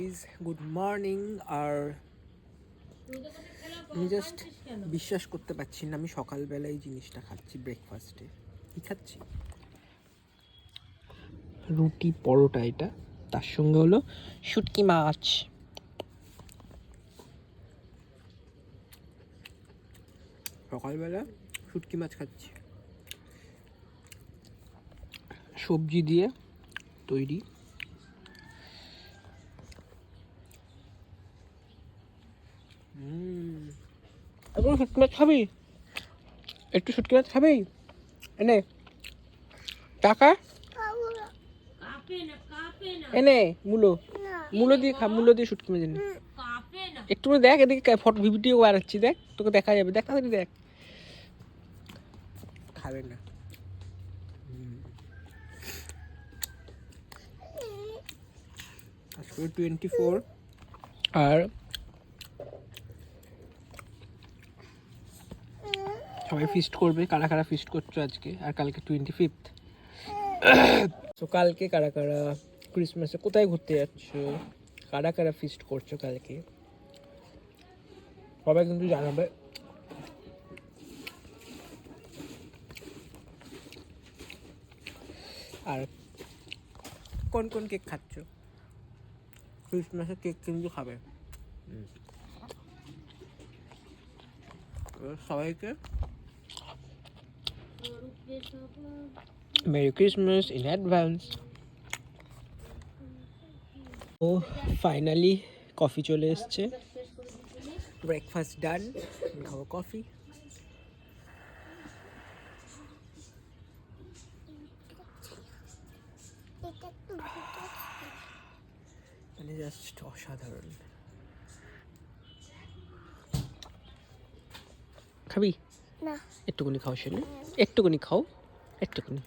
Guys, good morning. আর আমি just বিশ্বাস করতে পারছি না আমি সকালবেলা এই জিনিসটা খাচ্ছি। ব্রেকফাস্টে কী খাচ্ছি? রুটি পরোটা, এটা তার সঙ্গে হলো শুটকি মাছ। সকালবেলা শুটকি মাছ খাচ্ছি, সবজি দিয়ে তৈরি। এখন শুটকি মাছ খাবি? একটু শুটকি মাছ খাবি? এনে টাকা এনে মূলো দিয়ে খা, মূলো দিয়ে শুটকি মাছ এনে একটু দেখ। এদিকে ফটো ভিডিও বানাচ্ছি, দেখ তোকে দেখা যাবে, দেখ তাড়াতাড়ি দেখ। খাবে না। আজকে 24 আর সবাই ফিস্ট করবে। কারা কারা ফিস্ট করছো আজকে? আর কালকে 25। তো কালকে কারা কারা ক্রিসমাসে কোথায় ঘুরতে যাচ্ছো? কারা কারা ফিস্ট করছো কালকে? সবাই কিন্তু জানাবে। আর কোন কোন কেক খাচ্ছ? ক্রিসমাসে কেক কিন্তু খাবে। সবাইকে মেরি ক্রিসমাস ইন অ্যাডভান্স। ও ফাইনালি কফি চলে এসছে। ব্রেকফাস্ট ডান, খাবো কফি। মানে জাস্ট অসাধারণ। খাবি না? একটুকুনি খাও, শুনে একটুকুনি খাও, একটুকুনি।